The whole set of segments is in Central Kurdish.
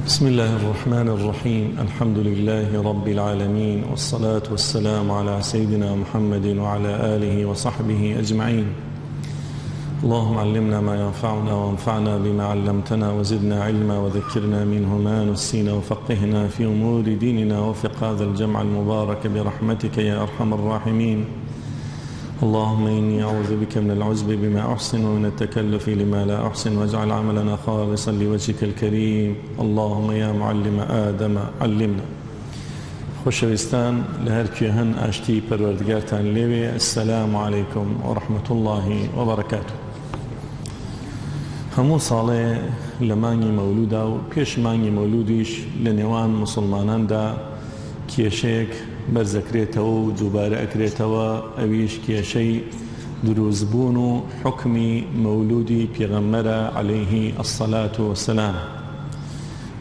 بسم الله الرحمن الرحيم. الحمد لله رب العالمين، والصلاة والسلام على سيدنا محمد وعلى آله وصحبه أجمعين. اللهم علمنا ما ينفعنا وانفعنا بما علمتنا وزدنا علما وذكرنا منه ما نسينا وفقهنا في أمور ديننا وفق هذا الجمع المبارك برحمتك يا أرحم الراحمين. اللهم إني أعوذ بك من العجب بما أحسن ومن التكلف لما لا أحسن، واجعل عملنا خالصا لوجهك الكريم. اللهم يا معلم آدم علمنا. خۆشەویستان لە هەر کوێ هەن ئاشتی پەروەردگارتان لێوێ. السلام عليكم ورحمة الله وبركاته. هەموو ساڵێ لە مانگی مەولودا و پێش مانگی مەولودیش لە نێوان موسڵماناندا کێشەیەک بەرزەکرێتەوە و دووبارە ئەکرێتەوە، ئەویش کێشەی دروستبوون و حکمی مەولودی پێغەمبەرە عەلەیهی الصەلاة وەسەلام.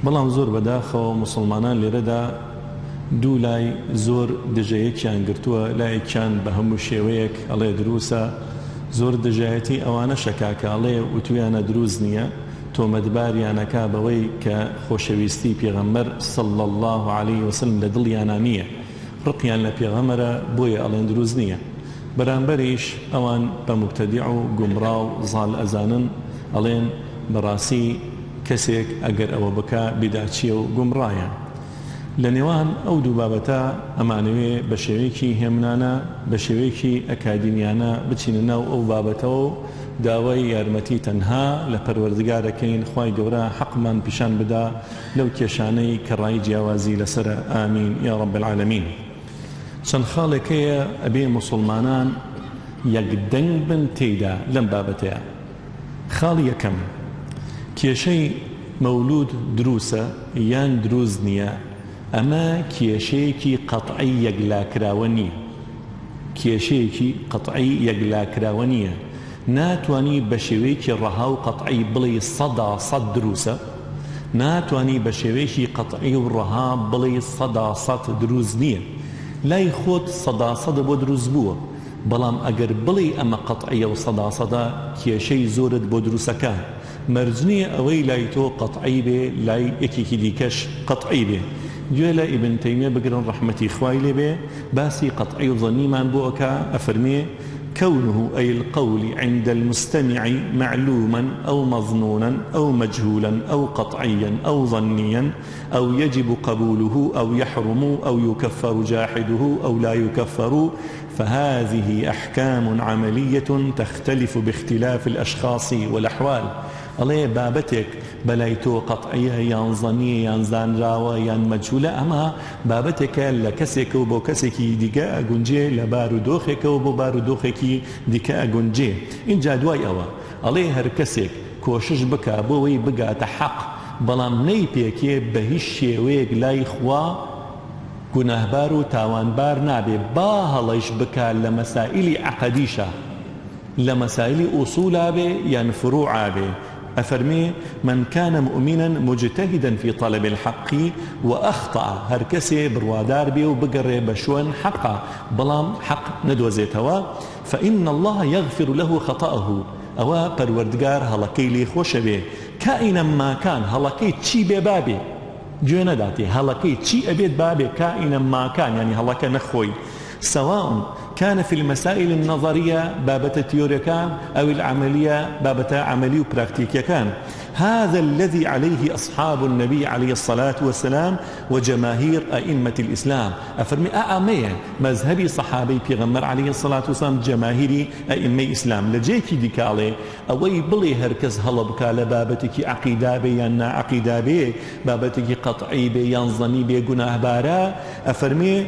بەڵام زۆر بەداخەوە موسڵمانان لێرەدا دوو لای زۆر دژەیەکیان گرتووە. لایەکیان بە هەموو شێوەیەک ئەڵێ دروسە، زۆر دژایەتی ئەوانە شەکاکە ئەڵێ وتویانە دروست نییە، تۆمەتباریانەکا بەوەی کە خۆشەویستی پێغەمبەر صلی الله علیه وسلم لە دڵیانە نییە، ڕقیان لە پێغەمبەرە بۆیە ئەڵێن دروست نییە. بەرامبەریش ئەوان بە مبتەدیع و گومڕا و زاڵ ئەزانن، ئەڵێن بەڕاستی کەسێک ئەگەر ئەوە بکە بیداچیە و گومڕایە. لە نێوان ئەو دوو بابەتە ئەمانەوێ بە شێوەیەکی هێمنانە، بە شێوەیەکی ئەکادیمیانە بچینە ناو ئەو بابەتەوە و داوای یارمەتی تەنها لە پەروەردگارەکەین. خوای گەورە حەقمان پیشان بدا لەو کێشانەی کە ڕای جیاوازی لەسرە. ئامین یا رب العالمین. چەند خاڵێکەیە ئەبێ موسڵمانان یەکدەنگ بن تێیدا لەم بابەتەیە. خاڵی یەکەم، کێشەی مەولود دروسە یان دروست نییە، ئەمە کێشەیەکی قەتعی یەکلاکراوە نییە. کێشەیەکی قەتعی یەکلاکراوە نییە. ناتوانی بە شێوەیەکی ڕەها و قەتعی بڵێ 100% دروسە، ناتوانی بە شێوەیەکی قەتعی و ڕەها بڵێ 100% دروست نییە. لای خۆت 100% بۆ دروست بووە، بەڵام ئەگەر بڵێ ئەمە قەتعیە و 100% کێشەی زۆرت بۆ دروستەکە. مەرجنیە ئەوەی لای تۆ قەتعی بێ، لای یەکێکی دیکەش قەتعی بێ. گوێ لە ئیبن تەیمیە بگرن ڕەحمەتی خوای لێ بێ، باسی قەتعی و ظەنیمان بۆ ئەکا. ئەفەرمێ كونه أي القول عند المستمع معلوما أو مظنونا أو مجهولا أو قطعيا أو ظنيا أو يجب قبوله أو يحرم أو يكفر جاحده أو لا يكفر، فهذه أحكام عملية تختلف باختلاف الأشخاص والأحوال. الله بابتك بلايتو قطعية يان ظنية يان زانراوة يان مجهولة، أما بابتك لكسك وبو كسكي ديكا أقنجي لبارودوخك وبو بارودوخك ديكا أقنجي. إن جادواي أوا الله هر كسك كوشش بكا بوي بقى تحق، بلام نيبيكي بهشي ويق لا إخوا گوناهبار و تاوانبار نابێ. با هەڵەیش بکە لە مەسائلی عەقەدیشە، لە مەسائلی ئوسولا بێ یان فروعا بێ. أفرمي من كان مؤمنا مجتهدا في طلب الحق وأخطأ، هر كسي بروادار بي وبقر بشون حقا بلام حق ندوزيتوا، فإن الله يغفر له خطأه. أوا پروردگار هلكي لي خوش بي كائنا ما كان، هلكي تشي ببابي جونا داتي، هلكي تشي أبيت بابي كائنا ما كان، يعني هلكي نخوي، سواء كان في المسائل النظرية بابة التيوريا كان أو العملية بابة عملي وبراكتيكيا كان. هذا الذي عليه أصحاب النبي عليه الصلاة والسلام وجماهير أئمة الإسلام. أفرمي أعمية مذهبي صحابي بيغمر عليه الصلاة والسلام جماهيري أئمة الإسلام. لجيكي ديكالي أوي بلي هركز هلبك لبابتك عقيدة بي يانا عقيدة بي، بابتك قطعي بي ينظني بي قناه بارا. أفرمي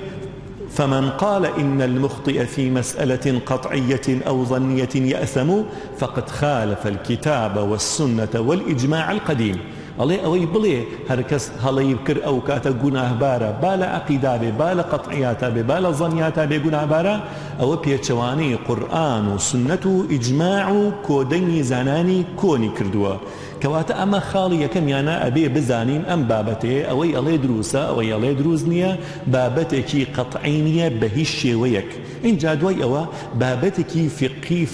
فمن قال إن المخطئ في مسألة قطعية أو ظنية يأثم فقد خالف الكتاب والسنة والإجماع القديم. الله أوي بلي هركس هلي بكر أو كاتا قناه بارا بالا عقيدة بي بالا قطعيات بي بالا ظنيات بي قناه بارا، أو بيتشواني قرآن وسنة إجماع كودني زاناني كوني كردوا. كواتا أما خالي كم يانا أبي بزانين أم بابتي أوي ألي دروسة أوي ألي دروزنية بابتكي قطعينية بهش ويك. اینجا دوای ئەوە بابەتێکی فقهی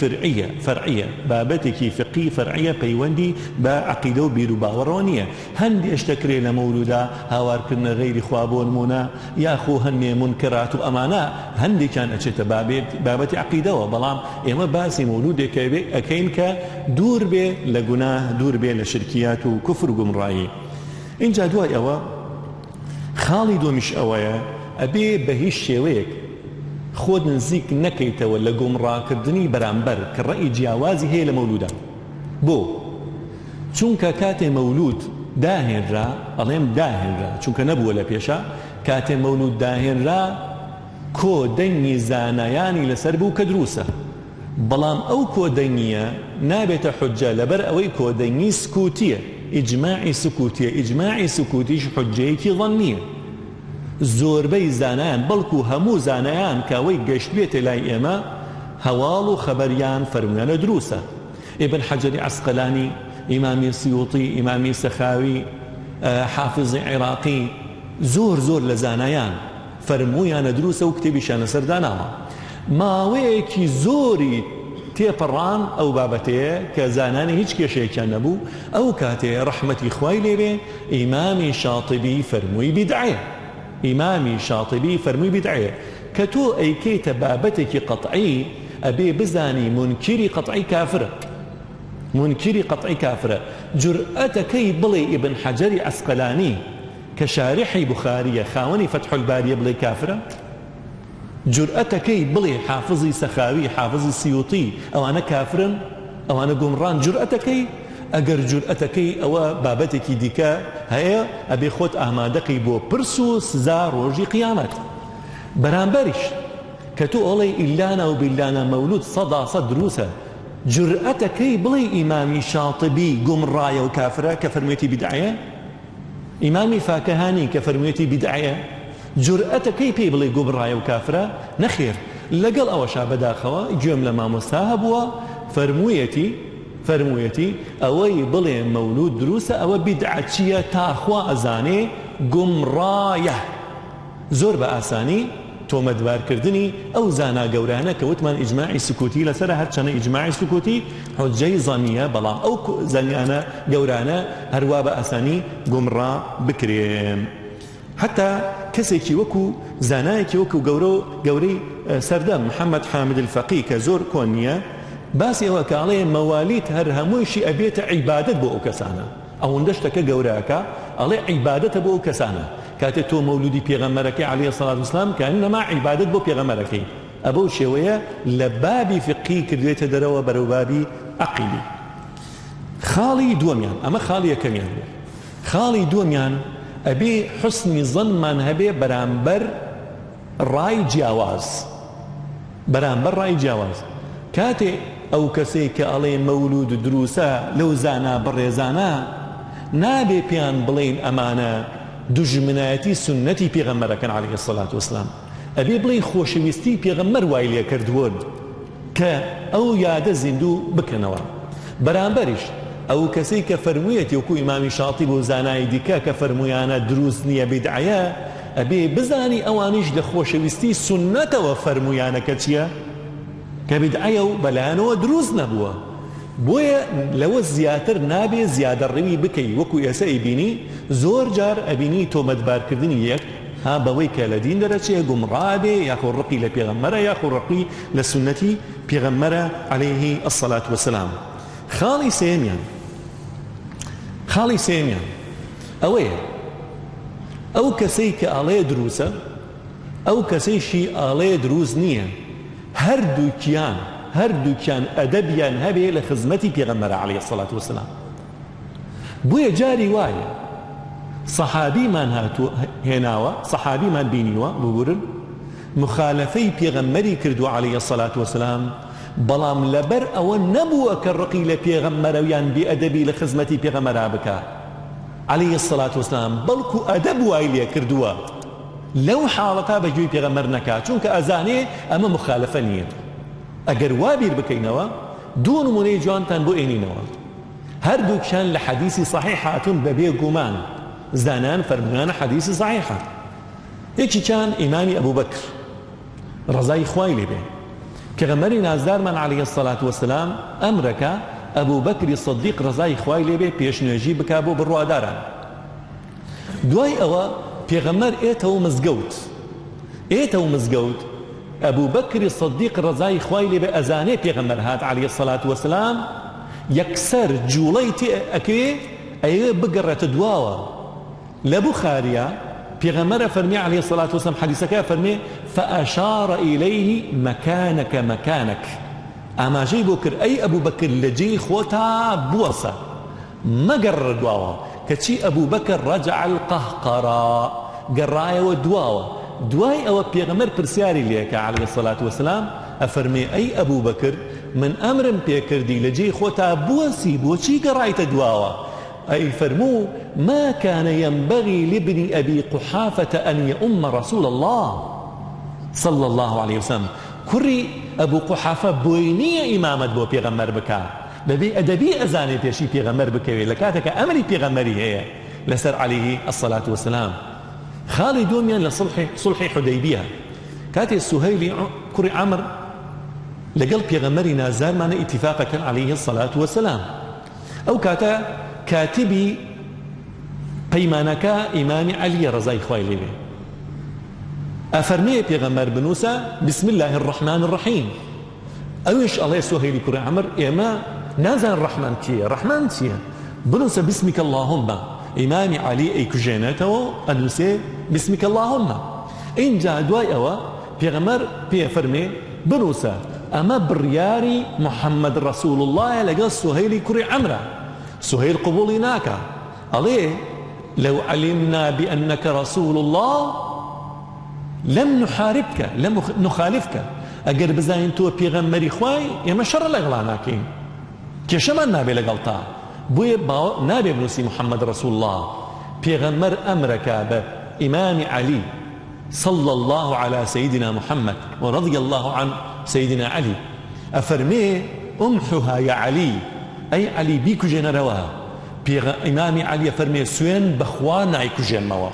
فەرعیە بابەتێکی فقهی فەرعیە پەیوەندی بە عەقیدە و بیر و باوەڕەوە نییە. هەندێک شتەکرێ لە مەولودا هاوارکردنە غەیری خوا بۆ نمونە یاخۆ هەندێ منکرات و ئەمانە هەندێکیان ئەچێتە بابەتی عەقیدەوە، بەڵام ئێمە باسی مەولودێک ئەکەین کە دوور بێ لە گوناه، دوور بێ لە شرکیات و کوفر و گومڕایی. اینجا دوای ئەوە خاڵی دومیش ئەوەیە ئەبێ بە هیچ شێوەیەک خۆت نزیک نەکەیتەوە لە گومڕاکردنی بەرامبەر کە ڕەئی جیاوازی هەیە لە مەولودا. بۆ چونکە کاتێ مەولود داهێنرا، ئەڵێم داهێنرا چونکە نەبووە لە پێشە، کاتێ مەولود داهێنرا کۆدەنگی زانایانی لەسەر بوو کە دروسە، بەڵام ئەو کۆدەنگیە نابێتە حجە لەبەر ئەوەی کۆدەنگی سکوتیە، ئیجماعی سکوتیە. ئیجماعی سکوتیش حجەیەکی ظەنیە. زۆربەی زانایان بەڵکو هەموو زانایان کە ئەوەی گەشت بێتە لای ئێمە هەواڵ و خەبەریان فەرموویانە دروسە. ئیبن حەجەری عەسقەلانی، ئیمامی سیوطی، ئیمامی سەخاوی، حافظی عێراقی، زۆر لە زانایان فەرموویانە دروسە و کتێبیشانە سەرداناوە. ماوەیەکی زۆری تێپەڕان ئەو بابەتەیە کە زانانی هیچ کێشەیەکیان نەبوو. ئەو کاتێ ڕەحمەتی خوای لێبێ ئیمامی شاطبی فەرمووی بیدعەیە. ئیمامی شاطبی فەرمووی بیدعەیە کە تۆ ئەیکەیتە بابەتێکی قەطعی ئەبێ بزانی منکری قەطعی کافرە. منکری قەطعی کافرە. جورئەتەکەی بڵێ ئیبن حەجەری عەسقەلانی کە شارحی بوخاریە، خاوەنی فەتح الباریە بڵێ کافرە؟ جورئەتەکەی بڵێ حافظی سەخاوی، حافظی سیوطی ئەوانە کافرن، ئەوانە گومڕان؟ جورئەتەکەی؟ ئەگەر جورئەتەکەی ئەوە بابەتێکی دیکە هەیە ئەبێ خۆت ئامادەقی بۆ پرس و سزا ڕۆژی قیامەت. بەرامبەریش کە تۆ ئەڵێ ئیلانە و بیلانە مەولود 100% دروسە، جورئەتەکەی بڵێ ئیمامی شاطبی گومڕایە و کافرە کە فەرموویەتی بیدعەیە؟ ئیمامی فاکەهانی کە فەرموویەتی بیدعەیە جورئەتەکەی پێی بڵێ گومڕایە و کافرە؟ نەخێر. لەگەڵ ئەوەشا بەداخەوە گوێم لە مامۆستا هەبووە فەرموویەتی ئەوەی بڵێ مەولود دروسە ئەوە بیدعەچیە تاخوا ئەزانێ گومڕایە. زۆر بە ئاسانی تۆمەتبارکردنی ئەو زانا گەورانە کە وتمان ئیجماعی سکوتی لەسەر هەرچەنە ئیجماعی سکوتی حجەی ظەنیە، بەڵام ئەو زانیانە گەورانە هەروە بە ئاسانی گومڕا بکرێن. حتى کەسێکی وەکو زانایەکی وەکو گەورەی سەردەم محەممەد حامد الفەقی کە زۆر کۆن نییە، باسی ئەوە کاڵێ مەوالید هەر هەموویشی ئەبێتە عیبادەت بۆ ئەو کەسانە. ئەوەندە شتەکە گەورەکە ئەڵێ عیبادەتە بۆ ئەو کەسانە. کاتێ تۆ مەولودی پێغەمبەرەکەی عەلەیهی سەڵات وسلام کانی نەما عیبادەت بۆ پێغەمبەرەکەی، ئەبەو شێوەیە لە بابی فقهی کردوێتە دەرەوە بەرەو بابی عەقیدی. خاڵی دووەمیان، ئەمە خاڵی یەکەمیان بوو. خاڵی دووەمیان ئەبێ حسنی ظنمان هەبێ بەرامبەر ڕای جیاواز. بەرامبەر ڕای جیاواز کاتێ ئەو کەسەی کە ئەڵێ مەولود دروسە لەو زانا بڕێزانە نابێ پێیان بڵێن ئەمانە دوژمنایەتی سنەتی پێغەمبەرەکەن عەلەیهی سەڵات وسلام. ئەبێ بڵێ خۆشەویستی پێغەمبەر وای لێ کردووە کە ئەو یادە زیندوو بکەنەوە. بەرامبەریش ئەو کەسەی کە فەرموویەتی وەکو ئیمامی شاطی بۆ زانای دیکە کە فەرموویانە دروست نییە بیدعەیە، ئەبێ بزانی ئەوانیش لە خۆشەویستی سنەتەوە فەرموویانە کە چییە؟ کە بیدعەیە و بەلایەنەوە دروست نەبووە. بۆیە لەوە زیاتر نابێ زیادە ڕێوی بکەی. وەکو ئێستا ئەیبینی زۆر جار ئەبینی تۆمەتبارکردنی یەک ها بەوەی کە لە دین دەرەچێ گومڕابێ یاخۆ ڕقی لە پێغەمبەرە یاخۆ ڕقی لە سنەتی پێغەمبەرە عەلەیهی السەڵات وەسەلام. خاڵی سێمیان ئەوەیە ئەو کەسەی کە ئاڵێ دروسە، ئەو کەسەیشی ئاڵێ دروست نییە، هەردووکیان ئەدەبیان هەبێ لە خزمەتی پێغەمبەرە عەلەیهی السەڵات وەسەلام. بۆیە جاری وایە سەحابیمان هێناوە، سەحابیمان بینیوە ببورن مخالفەی پێغەمبەری کردو عەلەیهی السەڵات وەسەلام، بەڵام لەبەر ئەوە نەبووە کە ڕقی لە پێغەمبەرەویان بێئەدەبی لە خزمەتی پێغەمبەرا بکە عەلەیهی السەڵات وەسەلام، بەڵکو ئەدەب وای لێ کردووە لەو حاڵەتا بەگوێی پێغەمبەر نەکات، چونکە ئەزانێ ئەمە مخالفە نییە. ئەگەر وابیر بکەینەوە دوو نمونەی جوانتان بۆ ئێنینەوە. هەردووکیان لە حەدیثی صحیح هاتون بەبێ گومان، زانان فەرموویانە حەدیثی صحیحە. یەکیان ئیمامی ئەبوبەکر ڕزای خوای لێ بێ پێغەمبەری نازدارمان عەلەیهی السەڵات وەسەلام ئەمرەکە ئەبوو بەکری سەدیق ڕزای خوای لێ بێ پێشنوێژی بکا بۆ بڕواداران دوای ئەوە پێغەمبەر ئێتەوە مزگەوت ئەبوو بەکری سەدیق ڕزای خوای لێ بێ ئەزانێ پێغەمبەر هات عەلەیهی السەڵات وەسەلام یەکسەر جوڵەی تێ ئەکەوێ ئەیە بگەڕێتە دواوە لە بوخاریە پێغەمبەر فەرمی عەلەیهی السەڵات وەسەلام حەدیسەکە فەرمێ فأشار إليه مكانك ئاماژەی بۆ کرد ئەی ئەبوو بەکر لە جێی خۆتا بوەسە مەگەڕە دواوە کەچی ئەبوو بەکر ڕەجع القەهقەرا گەڕایەوە دواوە دوای ئەوە پێغەمبەر پرسیاری لێکە عەلەیهی السەڵات وەسەلام ئەفەرمێ ئەی ئەبوو بەکر من ئەمرم پێکردی لە جێی خۆتا بوەسی بۆچی گەڕایتە دواوە أي فرموا ما كان ينبغي لابن أبي قحافة أن يؤم رسول الله صلى الله عليه وسلم كري أبو قحافة بوينية إمامة بو بيغمر بكا ببي أدبي أزاني بيشي بيغمر بكا لكاتك أمري بيغمري هي لسر عليه الصلاة والسلام خالد دوميان لصلح حديبية كاتي السهيلي كري عمر لقل بيغمري نازار معنا اتفاقا كان عليه الصلاة والسلام أو كاتا كاتبي پەیمانەکە ئیمامی عەلی ڕزای خوای لێ بێ ئەفەرمێ پێغەمبەر بنووسە بسم الله الرحمن الرحیم ئەویش ئەڵێ سوهەیلی کوڕی عەمر ئێمە نازان ڕەحمان چییە ڕەحمان چییە بنووسە بسمك اللهم ئیمامی عەلی ئەیکوژێنێتەوە ئەنووسێ بسمك اللهم اینجا دوای ئەوە پێغەمبەر پێ فەرمێ بنووسە ئەمە بڕیاری محەممەد ڕەسوول اللهە لەگەڵ سوهەیلی کوڕی عەمرە سهيل قبولي ناكا عليه لو علمنا بأنك رسول الله لم نحاربك لم نخالفك أجر بزاين تو بيغمري خواي يما شر لغلاناكين كشما نابي لغلطا بوي نابي بنوسي محمد رسول الله بيغمر أمرك بإمام علي صلى الله على سيدنا محمد ورضي الله عن سيدنا علي أفرمي أمحها يا علي أي علي بيكو جنروا إمامي علي فرمي سوين بخوانا يكو جنموا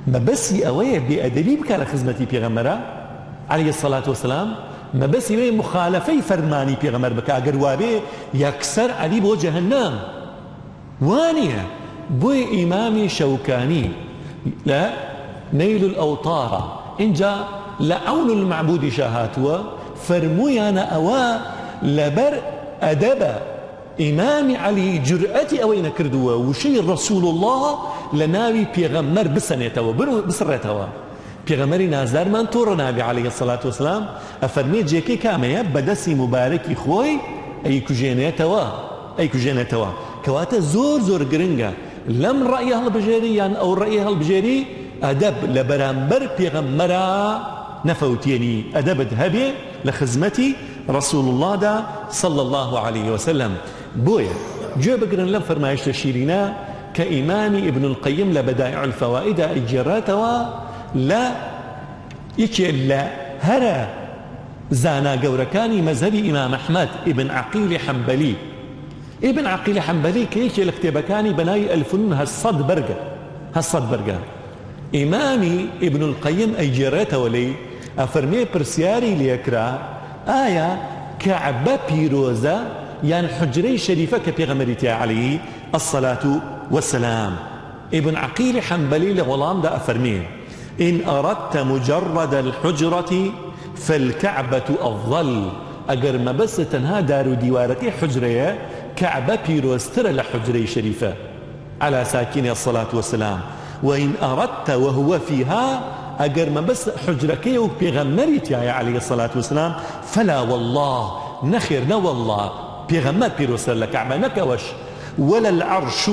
ما بس أوي بأدبي بك على خدمتي بيغمرا عليه الصلاة والسلام ما بس يوي مخالفي فرماني بيغمر بك أقر وابي يكسر علي بو جهنم وانية بوي إمامي شوكاني لا نيل الأوطار إن جاء لعون المعبود شاهاتوا فرمويانا أوا لبر أدب إمام علي جرأتي أوين كردوا وشي رسول الله لناوي بيغمر بسنيتوا بسرتوا بيغمري نازار من تور نبي عليه الصلاة والسلام أفرمي جيكي كامية بدسي مباركي خوي أي كجينتوا كواتا زور قرنجا لم رأيها البجيري أو رأيها البجيري أدب لبرامبر بيغمرا نفوتيني أدب ذهبي لخزمتي رسول الله دا صلى الله عليه وسلم بويا جو بقرن لم فرمايش تشيرنا كإمام ابن القيم لبدائع الفوائد إجراتوا لا يكلا هرا زانا قوركاني مذهبي إمام أحمد ابن عقيل حنبلي ابن عقيل حنبلي كيش الاكتبكاني بناي الفنون هالصد برقة إمامي ابن القيم أجراتوا لي أفرمي برسياري ليكرا آية كعبة بيروزة يعني حجري شريفة كبيغمريتي عليه الصلاة والسلام ابن عقيل حنبلي لغلام دا أفرميه إن أردت مجرد الحجرة فالكعبة أفضل أجر ما بس تنها دار ديوارتي حجرية كعبة بيروزتر لحجري شريفة على ساكن الصلاة والسلام وإن أردت وهو فيها أجر ما بس حجركي وبيغمريتي عليه الصلاة والسلام فلا والله نخير لا والله بيغمر بيروسر لكعبة نكوش ولا العرش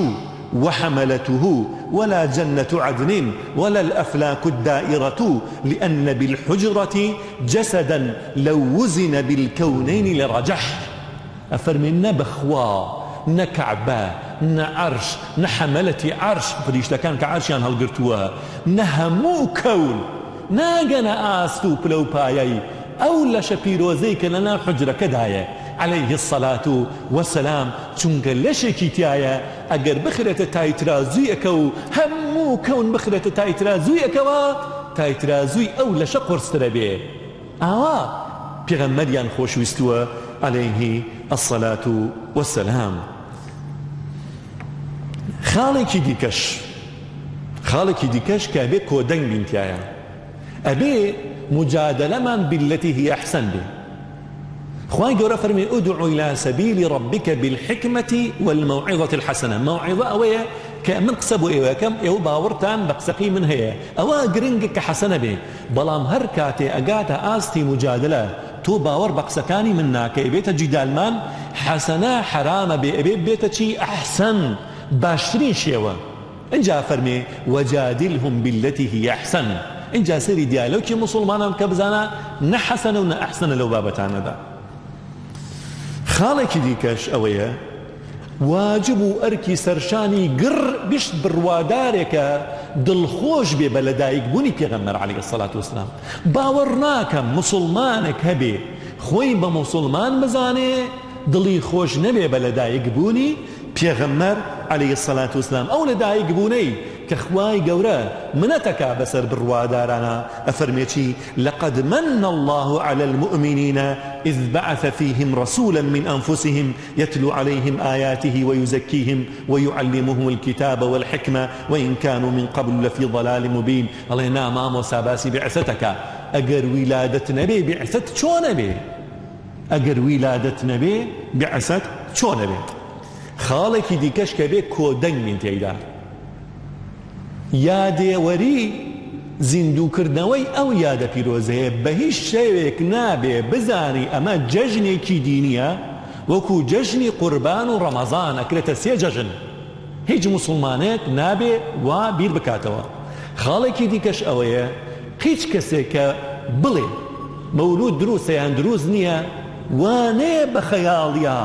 وحملته ولا جنة عدن ولا الأفلاك الدائرة لأن بالحجرة جسدا لو وزن بالكونين لرجح أفرمنا بخوا نكعبة نعرش نحملتي عرش فريش لكان كعرش يعني هالقرتوها نهمو كون ناقنا آستو بلو بايي أولا شبيروزيك لنا حجرة كداية عليه الصلاة والسلام چونك لشكي تايا أقر بخرة تايترازويك همو كون بخرة تايترازويك تايترازوي أولا شقر ستربيه ئاوا پێغەمبەریان خۆشویستووە عليه الصلاة والسلام. خاڵێکی دیکەش کە ئەبێ کۆدەنگ بینتیایە، ئەبێ مجادلەمان بالتي هي أحسن بێ. خوای گەورە فەرمێ ادع إلى سبيل ربك بالحكمة والموعظة الحسنة. موعظة ئەوەیە کە من قسە بۆ ئێوەکەم، ئێوە باوەڕتان بە قسەقی من هەیە، ئەوە گرنگە کە حەسەنە بێ، بەڵام هەر کاتێ ئەگاتە ئاستی مجادلە تۆ باوەڕ بە قسەکانی من ناکەی، بێتە جیدالمان، حەسەنە حرامە بێ، ئەبێ بێتە چی؟ ئەحسەن، باشترین شێوە. اینجا فەرمێ وجادلهم بالتي هي أحسن. اینجا سەری دیالۆکی مسلمانان کە بزانە نە حەسەنە و نە ئەحسەنە لەو بابەتانەدا. خاڵێکی دیکەش ئەوەیە واجب و ئەرکی سەرشانی گڕ بشت بڕوادارێکە دڵخۆش بێ بە لەدایکبوونی پێغەمبەر عەلەیهی السەڵاتو وەسەلام. باوەڕ ناکەم مسلمانێک هەبێ خۆی بە مسلمان بزانێ دڵی خۆش نەبێ بە لەدایکبوونی پێغەمبەر عەلەیهی السەڵاتو وەسەلام. ئەو لەدایکبوونەی کە خوای گەورە منەتەکا بەسەر بڕوادارانە، ئەفەرمێکی لقد من الله على المؤمنين إذ بعث فيهم رسولا من أنفسهم يتلو عليهم آياته ويزكيهم ويعلمهم الكتاب والحكمة وإن كانوا من قبل لفي ضلال مبين. الله نامام وساباسي بعثتك أجر ولادة نبي بعثت شو نبي، أجر ولادة نبي بعثت شو نبي. خالك ديكش كبير كودن من تيدا یادێوەری زیندووکردنەوەی ئەو یادە پیرۆزەیە بە هیچ شێوێک نابێ بزانی ئەمە جەژنێکی دینیە، وەکو جەژنی قوربان و ڕەمەزان ئەکرێتە سێ جەژن. هیچ مسلمانێک نابێ وا بیر بکاتەوە. خاڵێکی دیکەش ئەوەیە هیچ کەسێک کە بڵێ مەولود دروستە یان دروست نییە، وانەیە بە خەیاڵیا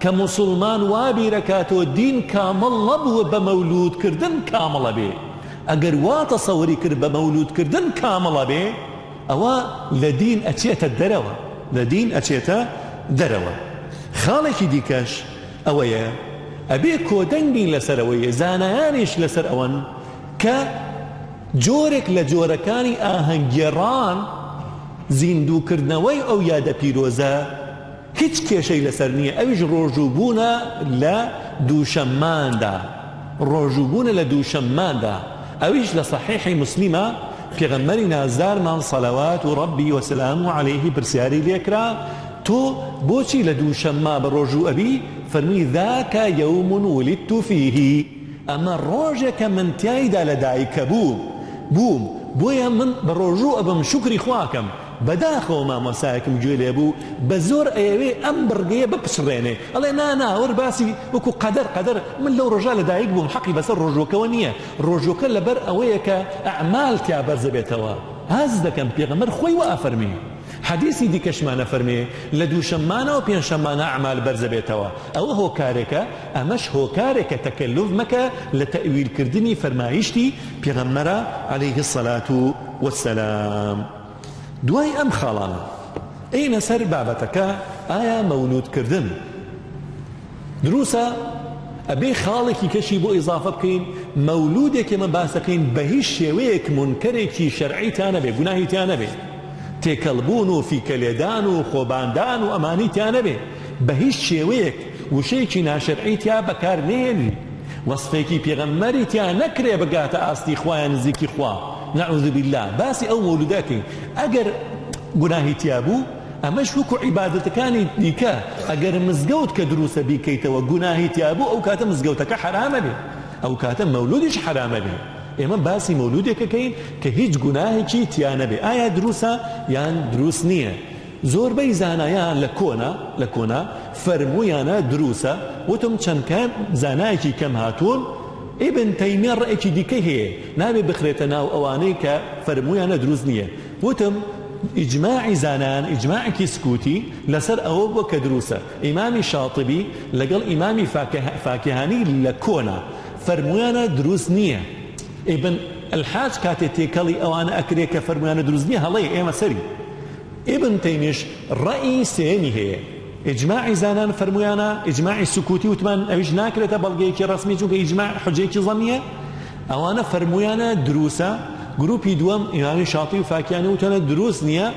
کە مسلمان وا بیرەکاتەوە دین کامڵ نەبووە بە مەولودکردن کامڵە بێ. ئەگەر وا تەسەووری کرد بە مەولودکردن کامڵە بێ، ئەوە لە دین ئەچێتە دەرەوە، لە دین ئەچێتە دەرەوە. خاڵێکی دیکەش ئەوەیە ئەبێ کۆدەنگ بین لەسەرەوەی زانایانیش لەسەر ئەوەن کە جۆرێک لە جۆرەکانی ئاهەنگگێڕان زیندووکردنەوەی ئەو یادە پیرۆزە هیچ کێشەی لەسەر نییە. ئەویش ڕۆژووبوونە لە دووشەمماندا، ڕۆژووبوونە لە دووشەمماندا. ئەویش لە صحیحی مسلیمە پێغەمبەری نازدارمان صەلەوات و ڕەبی وەسەلام عەلەیهی پرسیاری لێکرا تۆ بۆچی لە دووشەمما بە ڕۆژوو ئەبی؟ فەرمووی ذاکە یەوم وولدت فیه، ئەمە ڕۆژێکە من تیایدا لەدایکە بووم، بۆیە من بە ڕۆژوو ئەبم شوکری خواکەم. بەداخەوە مامۆسایەکم گوێ لێبوو بە زۆر ئەیەوێ ئەم بڕگەیە بپشڕێنێ، ئەڵێ نا وەرباسی وەکو قەدەر من لەو ڕۆژە لەدایک بووم، حەقی بەسەر ڕۆژوەکەوە نییە، ڕۆژوەکە لەبەر ئەوەیە کە ئەعمال تیا بەرزە بێتەوە. هەز دەکەم پێغەمبەر خۆی وە ئەفەرمێ. حەدیسی دیکەشمانە فەرمێ لە دووشەممانەوە پێنجشەممانە ئەعمال بەرزە بێتەوە. ئەوە هۆکارێکە، ئەمەش هۆکارێکە تەکەلوف مەکە لە تەئویلکردنی فەرمایشتی پێغەمبەرە عەلەیهی السەڵات وەسەلام. دوای ئەم خاڵانە ئەینە سەر بابەتەکە ئایا مەولودکردن دروسە؟ ئەبێ خاڵێکی کەشی بۆ ئیزافە بکەین مەولودێک ئێمە باسەکەین بە هیچ شێوەیەک منکەرێکی شەرعی تیان نەبێ، گوناهی تیان نەبێ، تێکەڵبوون و فیکەلێدان و خۆباندان و ئەمانی تیان نەبێ، بە هیچ شێوەیەک وشەیەکی ناشەرعی تیا بەکار نێنی، وەسفێکی پێغەمبەری تیان نەکرێ بگاتە ئاستی خوایان نزیکی خوا، نعوذ بالله. باسی ئەو مەولوداکەین ئەگەر گوناهی تیا بوو ئەمەش وەکو عیبادەتەکانی دیکە ئەگەر مزگەوت کە دروسە بیکەیتەوە گوناهی تیا بوو ئەو کاتە مزگەوتەکە حرامە بێ، ئەو کاتە مەولودیش حرامە بێ. ئێمە باسی مەولودێکەکەین کە هیچ گوناهێکی تیا نەبێ، ئایا دروسە یان دروست نییە. زۆربەی زانایان لە کۆنا فەرموویانە دروسە، وتم چەند زانایەکی کەم هاتوون. ابن تەیمیە ڕێیەکی دیکەی هەیە، نابێ بخرێتە ناو ئەوانەی کە فەرموویانە دروست نییە. وتم ئیجماعی زانان ئیجماعێکی سکوتی لەسەر ئەوە بووە کە دروسە. ئیمامی شاطبی لەگەڵ ئیمامی فاکهانی لە کۆنا فەرموویانە دروست نییە. ابن الحاج کاتێ تێکەڵی ئەوانە ئەکرێ کە فەرموویانە دروست نییە هەڵەیە ئێمە سەری. ابن تەیمیش ڕەئی سێمی هەیە، ئیجماعی زانان فەرموویانە ئیجماعی سکوتی وتمان ئەویش ناکرێتە بەڵگەیەکی ڕەسمی چونکە ئیجماع حوجەیەکی زەمیە، ئەوانە فەرموویانە دروسە. گروپی دووەم ئیمامی شاطبی و فاکیانی وتانە دروست نییە،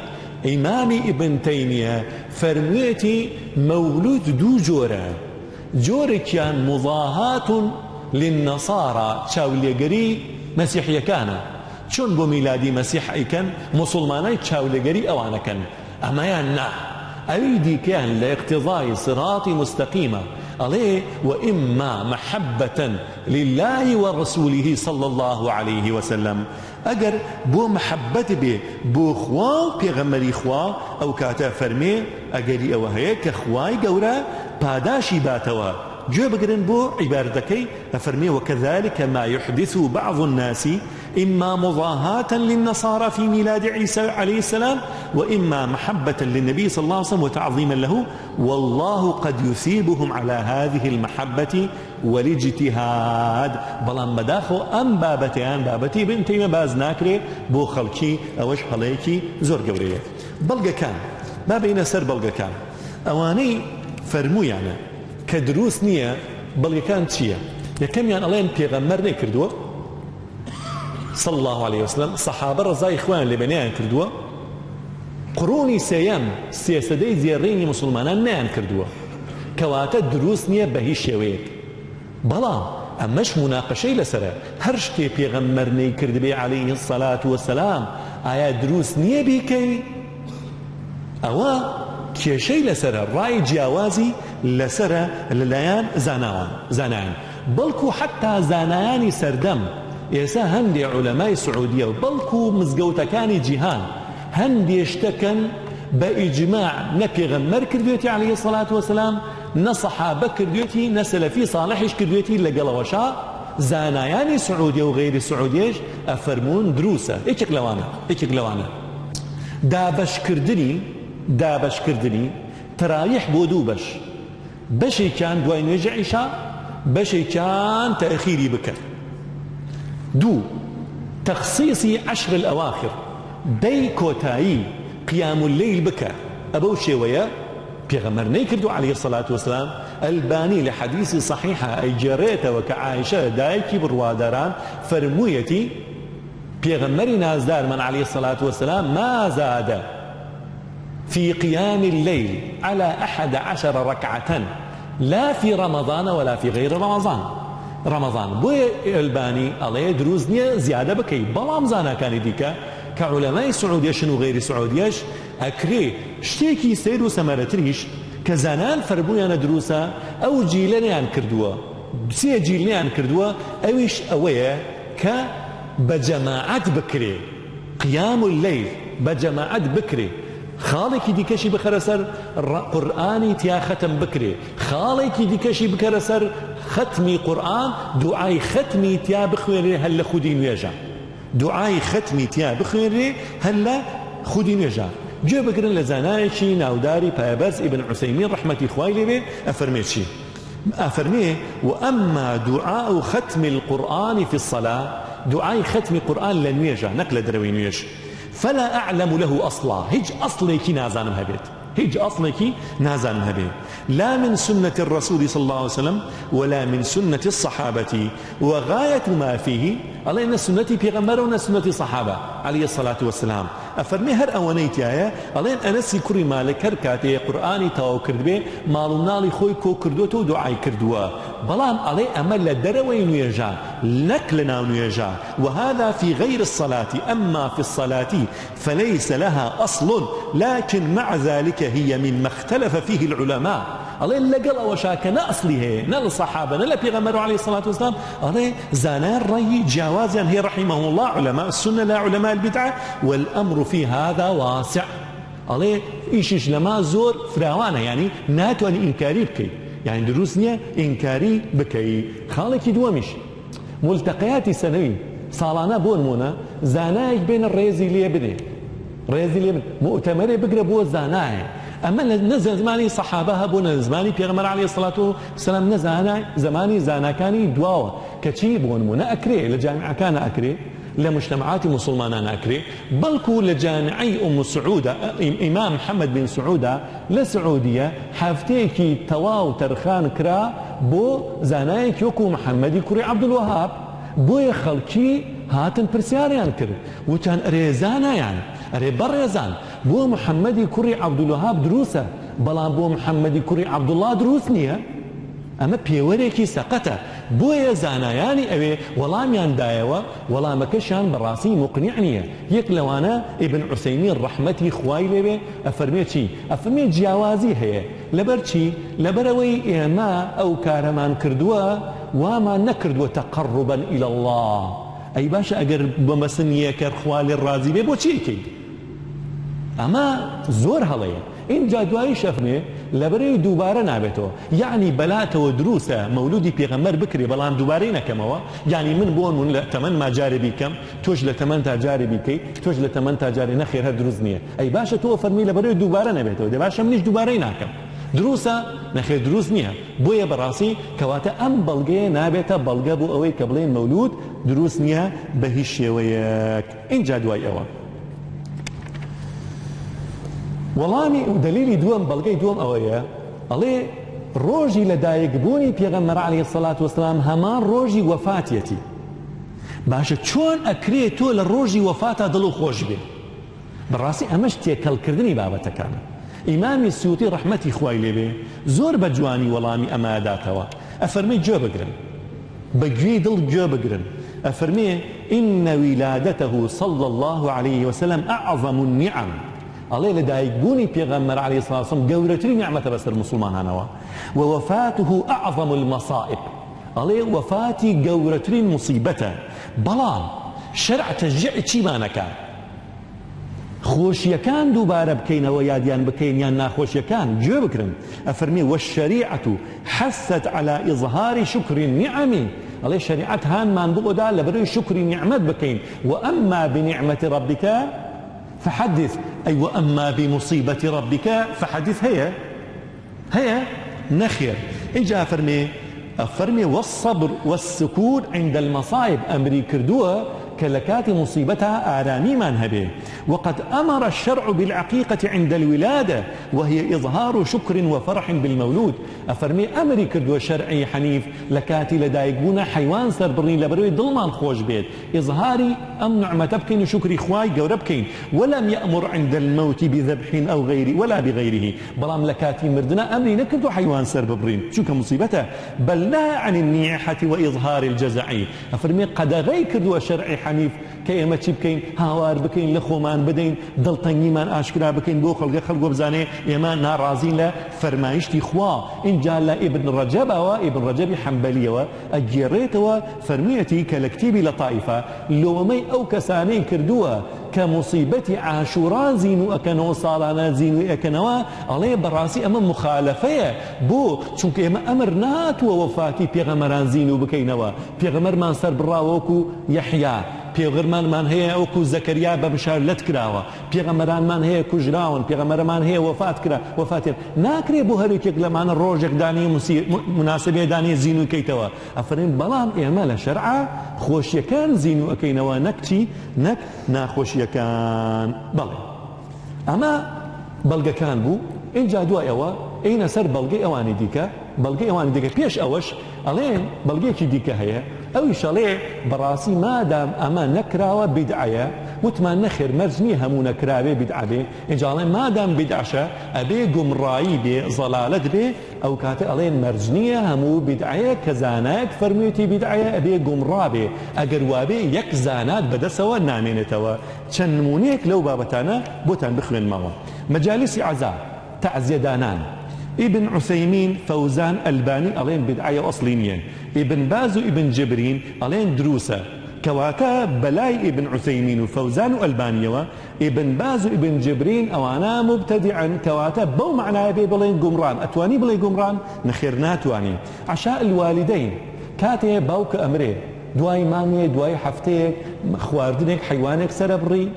إمام ابن تيمية فرميتي مولود دو جورة جوري كان مضاهاة للنصارى تشاوليقري مسيحية كان شون بو ميلادي مسيحي كان مسلماني تشاوليقري أوانا كان أما يعني أريدي كان لاقتضاء صراط مستقيمة عليه وإما محبة لله ورسوله صلى الله عليه وسلم أجر بو محبة به بو خوا بيغمري خوا أو كاتا فرمي أجري أو هيك خواي جورا باداشي باتوا جو بقرن بو عبارتكي أفرمي وكذلك ما يحدث بعض الناس إما مضاهاة للنصارى في ميلاد عيسى عليه السلام وإما محبة للنبي صلى الله عليه وسلم وتعظيما له والله قد يثيبهم على هذه المحبة والاجتهاد بلان بداخو أم بابتي بن تيمية باز ناكري بو خلقي أوش حليكي زور قوريه بلغا كان ما بين سر بلغا كان أواني فرمو يعني كدروس نية بلغا كان تشيه يكم يعني الله بيغمر نكردوه صلى الله عليه وسلم صحابة رزاي إخوان اللي بنيان كردوا قروني سيام سياسدي زياريني مسلمان نيان كردوا كواتا دروس نية بهي شويك بلا أمش مناقشة لسرة هرشتي بيغمرني كرد بي عليه الصلاة والسلام آيات دروس نية بيكي أوا كيشي لسرة رأي جاوازي لسرة للايان زانان بلكو حتى زاناني سردم ئێستا هەندێ علەمای سعودیە و بەڵکو مزگەوتەکانی جیهان هەندێشتەکەن بە ئیجماع نە پێغەمبەر کردوێتی عەلەیهی سەڵات وەسەلام نە سەحابە کردوێتی نە سەلەفی ساڵحیش کردوێتی لەگەڵەوەشا زانایانی سعودیە و غەیری سعودیەش ئەفەرموون دروسە یەکێک لەوانە دابەشکردنی تەراویح بۆ دوو بەشێکیان دوای نوێژی عیشا بەشێکیان تەئخیری بکەن دو تخصيص عشر الأواخر دي كوتاي قيام الليل بك أبو شوية بيغمرني كردو عليه الصلاة والسلام الباني لحديث صحيحة أي جريت وكعائشة دايكي بروادران فرمويتي بيغمري نازدار من عليه الصلاة والسلام ما زاد في قيام الليل على 11 ركعة لا في رمضان ولا في غير رمضان بوي الباني عليه دروز نية زيادة بكي بلام زانا كان ديكا كعلماء سعوديش وغير سعوديش أكري شتيكي سيد سمرتريش كزانان فربويا دروسا أو جيلانيان كردوا سي جيلانيان كردوا أويش أويا بجماعات بكري قيام الليل بجماعات بكري خالك ديكشي بخرسر قرآني تيا ختم بكري خالك ديكشي بخرسر ختمي قرآن دعاي ختمي تيا بخويري هلا خدين ويجا دعاي ختمي تيا بخويري هلا خدين ويجا جو بكرن لزانايشي ناوداري بايبرز ابن عثيمين رحمة إخوائي به أفرميه وأما دعاء ختم القرآن في الصلاة دعاي ختم قرآن لنويجا نقل دروين ويجا فلا أعلم له أصلا هيج أصلك نازانم هبيت لا من سنة الرسول صلى الله عليه وسلم ولا من سنة الصحابة وغاية ما فيه الله إن سنتي بيغمر وإن سنتي صحابة عليه الصلاة والسلام أفرمي هر أوانيت يا الله إن أنسي كري مالك هركاتي قرآني تاو كردبي مالونالي خوي كو كردوتو دعاي كردوا بلام عليه أمل دروين ويجا نكلنا ويجا وهذا في غير الصلاة أما في الصلاة فليس لها أصل لكن مع ذلك هي مما اختلف فيه العلماء الله لقل وشاك نأصله نال الصحابة نال بيغمر عليه الصلاة والسلام الله زانان رأي جوازا هي رحمه الله علماء السنة لا علماء البدعة والأمر في هذا واسع الله إيش لما زور فراوانة يعني ناتو أن إنكاري بكي يعني دروسني إنكاري بكي خالك دوامش ملتقيات سنوي صالانة بورمونا زانايك بين الريزيلية بدي مؤتمري بقرا بو زاناي أما نزل زماني صحابة هبونا زماني بيغمر عليه الصلاة والسلام نزانا زماني زانا كاني دواوة كتشي بونمونا أكري لجامعة كان أكري لمجتمعات مسلمان أكري بلكو لجامعي سعودة إمام محمد بن سعودة لسعودية حافتيكي تواو ترخان كرا بو زانايك يوكو محمد كري عبد الوهاب بو يخلكي هاتن برسياريان كري وكان ريزانا يعني أري بريزان بو محمدی کوڕی عەبدولوهاب دروسە بەڵام بۆ محەممەدی کوڕی عەبدوڵڵا دروست نییە ئەمە پێوەرێکی سەقەتە بۆیە زانایانی ئەوێ وەڵامیان دایەوە وەڵامەکەشیان بەڕاستی مقنیع نییە یەک لەوانە ئیبن عوسەیمین ڕەحمەتی خوای لێوێ ئەفەرمێ چی ئەفەرمێ جیاوازی هەیە لەبەر چی لەبەرەوەی ئێمە ئەو کارەمان کردووە وامان نەکردووە تەقەڕوبا إلى الله ئەی باشە ئەگەر بەمەسن یەکە خوا لێ ڕازی بێ بۆچی ئەکەیت ئەمە زۆر هەڵەیە اینجا دوایی شەفرمێ لەبەرەوەی دووبارە نابێتەوە یعنی بەلاتەوە دروسە مەولودی پێغەمبەر بکرێ بەڵام دووبارەی نەکەمەوە یعنی من بۆن لە تەمەن ماجارێ بیکەم تۆش لە تەمەن تا جارێ بیکەی تۆش لە تەمەن تا جارێ نەخێر هەر دروست نییە ئەی باشە تۆ فەرمی لەبەرەوەی دووبارە نەبێتەوە دەی باشە منیش دووبارەی ناکەم دروسە نەخێر دروست نییە بۆیە بەڕاستی کەواتە ئەم بەڵگەیە نابێتە بەڵگە بۆ ئەوەی کە بڵێن مەولود دروست نییە بە هیچ شێوەیەک اینجا دوای ئەوە وەڵامی دلیلی دووەم بەڵگەی دووەم ئەوەیە ئەڵێ ڕۆژی لەدایکبوونی پێغەمبەر عەلەیهی سەڵات وەسەلام هەمان ڕۆژی وەفاتیەتی باشە چۆن ئەکرێت تۆ لە ڕۆژی وەفاتە دڵ و خۆش بێ بەڕاستی ئەمەش تێکەڵکردنی بابەتەکانە ئیمامی سیوطی ڕەحمەتی خوای لێبێ زۆر بە جوانی وەڵامی ئەمەداتەوە ئەفەرمێ گوێ بگرن بەگوێی دڵ گوێ بگرن ئەفەرمێ إن ولادته صلى الله عليه وسلم أعظم النعم ئەڵێ لەدایکبوونی پێغەمبەر عەلەیهی سەڵات وسەلام گەورەترین نیعمەتە بەسەر مسلمانانەوە ووفاته أعظم المصائب ئەڵێ وفاتی گەورەترین مصیبەتە بەڵام شەرع تەشجیع چیمانەکە خۆشیەکان دووبارە بکەینەوە یادیان بکەین یان ناخۆشیەکان گوێ بکرن ئەفەرمێ والشەریعة حثت على إظهار شكر النعم ئەڵێ شەریعەت هانمان بۆدا لەبەرەوەی شکری نیعمەت بکەین وأما بنعمة ربك فحدث أي وأما بمصيبة ربك فحدث هي نخير إجا أفرمي والصبر والسكون عند المصائب أمري كردوه كلكات مصيبتها آرامي من هبه وقد أمر الشرع بالعقيقة عند الولادة وهي إظهار شكر وفرح بالمولود أفرمي أمري كردو شرعي حنيف لكاتي لدايقبونا حيوان سربرني لبروي ضلمان خوش بيت إظهاري أم نعمة بكين شكري خواي قوربكين ولم يأمر عند الموت بذبح أو غيره ولا بغيره بلام لكاتي مردنا أمري نكردو حيوان سربرين شو كمصيبته بل نهى عن النياحة وإظهار الجزع أفرمي قد غي كردو شرعي حنيف كأما تبكين هاوار بكين لخومان بدين دلتنجي من أشكرا بكين بو خلق بزاني يما نارازين لا فرمايشتي خوا إن جال ابن رجب وابن رجب حنبلي وأجيريت وفرميتي كالكتيبي لطائفة لومي أو كسانين كردوا كمصيبة عاشورا زينو أكنو صالانا زينو أكنوا عليه براسي أما مخالفة بو چونك أما أمر نات ووفاتي بيغمران زينو بكينوا بيغمر من سر براوكو يحيى پێغەمبەرمان هەیە ئەوکو زەکەریا بە بشارەت کراوە پێغەمبەرانمان هەیە کوژراون پێغەمبەرمان هەیە وفات کرا وفاتێن ناکرێ بۆ هەرێکێک لەمانە ڕۆژێک دانی مناسبێ دانی زین و کەیتەوە ئەفرین بەڵام ئێمە لە شەرعا خۆشیەکان زین و ئەکەینەوە نەکچی نەک ناخۆشیەکان بەڵێ ئەمە بەڵگەکان بوو اینجا دوایەوە ئینە سەر بەڵگەی ئەوانی دیکە بەڵگەی ئەوانی دیکە پێش ئەوەش ئەڵێن بەڵگەیەکی دیکە هەیە ئەوی شەڵێ بەڕاستی مادام ئەمە نەکراوە بیدعەیە وتمان نەخێر مەرج نییە هەموو نەکراوێ بیدعە بێ ئینجا ئەڵێن مادام بیدعەشە ئەبێ گومڕایی بێ زەڵالەت بێ ئەو کاتە ئەڵێن مەرج نییە هەموو بیدعەیە کە زانایەک فەرموویەتی بیدعەیە ئەبێ گومڕا بێ ئەگەر وابێ یەک زانات بەدەسەوە نامێنێتەوە چەند نمونەیەک لەو بابەتانە بۆتان بخوێنمەوە مەجالیسی عەزا تەعزیە دانان ابن عثيمين فوزان الباني ألين بدعية أصلينيا ابن باز ابن جبرين ألين دروسة كواتا بلاي ابن عثيمين وفوزان البانيا ابن باز ابن جبرين أوانا مبتدعا كواتا بو معناه بلين قمران أتواني بلين قمران نخيرنات واني عشاء الوالدين كاتي باوك أمري دواي ماني دواي حفتيك خواردنك حيوانك سربري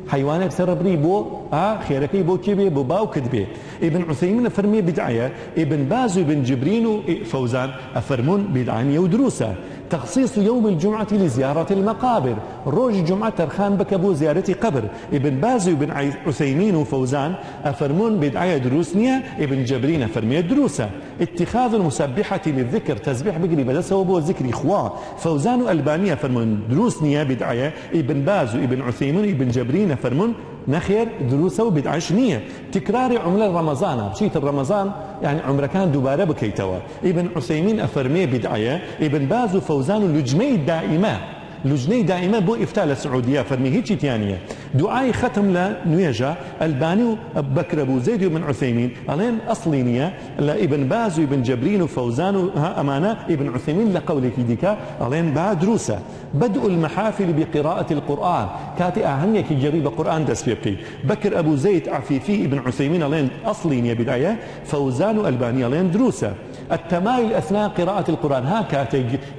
حيوانك سربري بو خيركي بو كيبي بو باو كدبي ابن عثيمين فرمي بدعية ابن باز وابن جبرين وفوزان أفرمون بدعانية ودروسة تخصيص يوم الجمعة لزيارة المقابر روج جمعة ترخان بكبو زيارة قبر ابن باز وابن عثيمين وفوزان أفرمون بدعية دروسنية ابن جبرين فرمي دروسة اتخاذ المسبحة للذكر تسبيح بقري بدسه وبو ذكر إخوة فوزان ألبانية فرمون دروسنية بدعية ابن باز وابن عثيمين وابن جبرين فرمون نخير دروسه وبدعش نية تكرار عملة رمضان بشيت الرمضان يعني عمر كان دوباره بكيتوا ابن عثيمين أفرمي بدعية ابن باز وفوزان لجمي دائمة لجنه دائما بو افتاء للسعوديه فرمي هيك ثانيه دعاء ختم لنويجا الباني بكر ابو زيد وابن عثيمين الين اصلينيه لابن باز وابن جبرين وفوزان امانه ابن عثيمين لقولك ديكا الين با دروسه بدء المحافل بقراءه القران كاتي اهنيك جريب قران دسبيقي بكر ابو زيد عفيفي ابن عثيمين الين اصلينيه بدايه فوزان الباني الين دروسه التمايل اثناء قراءه القران هكا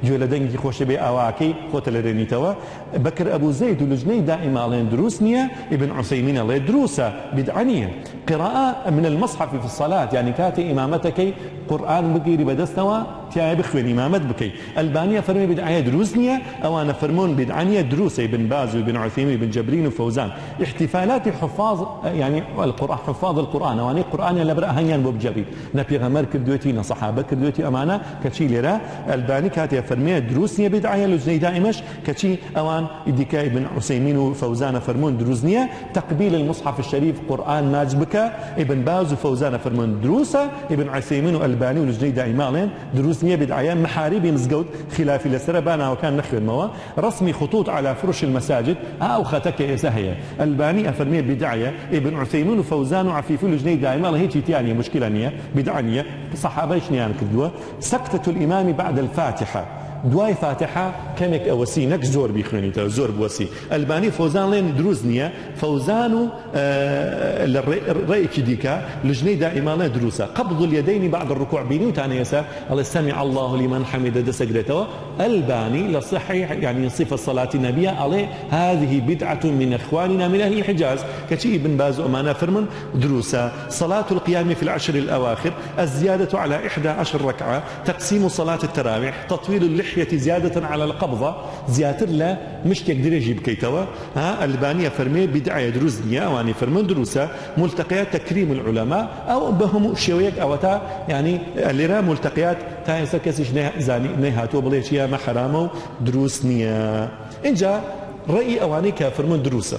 جولدنجي خوش بي اواكي خوتل توا بكر ابو زيد ولجني دائما لين دروسنيه ابن عثيمين الله دروسه بدعنيه قراءه من المصحف في الصلاه يعني كاتي امامتك قران بقيري بدستوا تاعي بخوين امامت بكي البانيه فرمي بدعيه دروسنيه او انا فرمون بدعنيه دروسه ابن باز وابن عثيمين وابن جبرين وفوزان احتفالات حفاظ يعني القران حفاظ القران واني قران لبرا هنيان بو بجري نبي غمر كردوتي صحابه كردوتي امانه كشي لرا الباني كاتي فرمي دروسنيه بدعيه لجني دائمش كشي اوان اديكا ابن عثيمين وفوزان فرمون دروسنيه تقبيل المصحف الشريف قران ماجبك ابن باز وفوزان فرمون دروسه ابن عثيمين والباني ولجني دائما دروس بدعية محاربي مزقود خلافي لسربانا وكان نخير موا رسمي خطوط على فرش المساجد أو ختك إسهية الباني أفرمي بدعية ابن عثيمين وفوزان وعفيف لجني دائما هيك تانية مشكلة نية بدعنية صحابة نيان كدوة سكتة الإمام بعد الفاتحة دواي فاتحة كمك أوسي نك زور بيخوني تو زور بوسي الباني فوزان لين دروزنية فوزان الرأي ديكا لجني دائما لا دروسة قبض اليدين بعد الركوع بيني وتاني يسار الله سمع الله لمن حمد دسجرته الباني لصحيح يعني صفة صلاة النبي عليه هذه بدعة من إخواننا من أهل الحجاز كشي ابن باز أمانة فرمن دروسة صلاة القيام في العشر الأواخر الزيادة على 11 ركعة تقسيم صلاة التراويح تطويل اللحية زيادة على القبضة زيادة لا مش تقدر يجيب كيتوا البانية فرمي بدعية دروزنية واني فرمون دروسة ملتقيات تكريم العلماء أو بهم شويك أو تا يعني اللي را ملتقيات تا يسكسش زاني نهاتو بليش يا ما حرامه دروسنية إنجا رأي أواني كفرمون دروسة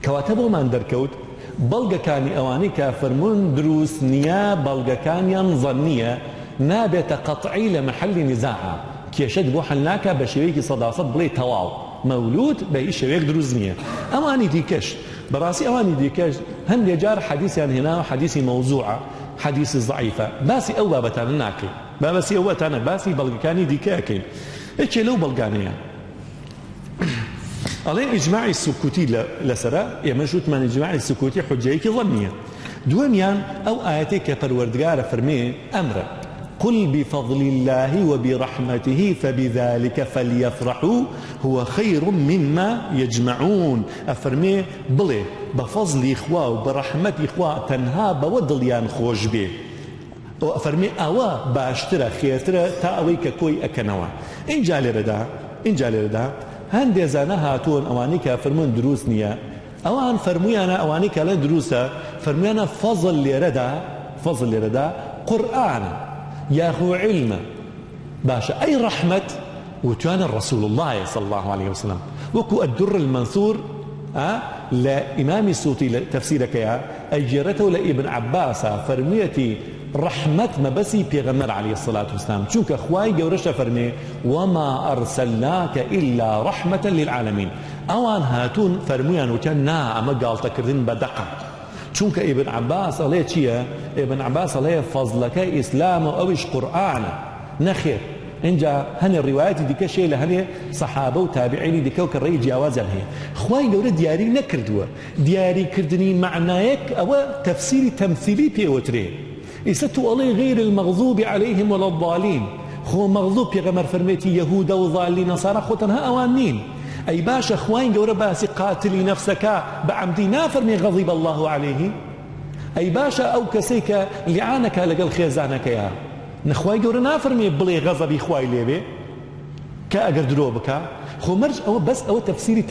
كواتبو ما ندركوت بلغا كاني أواني كفرمون دروسنية بلغا كاني ظنية نابت قطعي لمحل نزاع كيشد بو حلناكا بشويكي صداصد بلي تواو مولود بأي شويك دروزنية أواني ديكش براسي أواني ديكش هن يجار حديثي عن هنا وحديثي موضوعة حديثي ضعيفة باسي أولا بتانا ناكي باسي أولا تانا باسي بلغاني ديكاكي إيش لو بلغانيا عليه إجماعي السكوتي لسرا يمشوت من إجماعي السكوتي حجيكي ظنية دوانيان أو آياتي كبروردقار فرمي أمره قل بفضل الله وبرحمته فبذلك فليفرحوا هو خير مما يجمعون أفرمي بلي بفضل إخوة وبرحمة إخوة تنها بودليان خوش به وأفرمي أوا باشترى خيرترى تأويك كوي أكنوا إن جالي ردا هندي زانا هاتون أوانيك فرمون دروس نيا أوان فرميانا أوانيك لن دروسا فرميانا فضل لردا قرآن ياخو علم باشا أي رحمة وتوانا رسول الله صلى الله عليه وسلم وكو الدر المنثور لإمام السوطي تفسيرك يا أجرته لابن عباس فرميتي رحمة ما بسي بيغمر عليه الصلاة والسلام شوك أخواي جورشة فرمي وما أرسلناك إلا رحمة للعالمين أوان هاتون فرميان وتنا أما قال تكردين بدقة شونك ابن عباس عليه تشيا ابن عباس عليه فضلك إسلام أوش قرآن نخير إنجا هن الروايات دي كشيء لهني صحابة وتابعين دي كوك الرأي جاوز هي خواي لو دياري نكردوا دياري كردني معناك أو تفسير تمثيلي بيوتري إستو الله غير المغضوب عليهم ولا الضالين خو مغضوب يغمر فرميتي يهودا وضالين نصارى خوتنها أوانين أي باشا خوين جورا باسي قاتلي نفسك بعمدي نافر من غضب الله عليه أي باشا أو كسيك لعانك لقل خيزانك يا نخواي جورا نافر من بلي غضبي خواي ليبي كأجر دروبك خو مرج أو بس أو تفسيري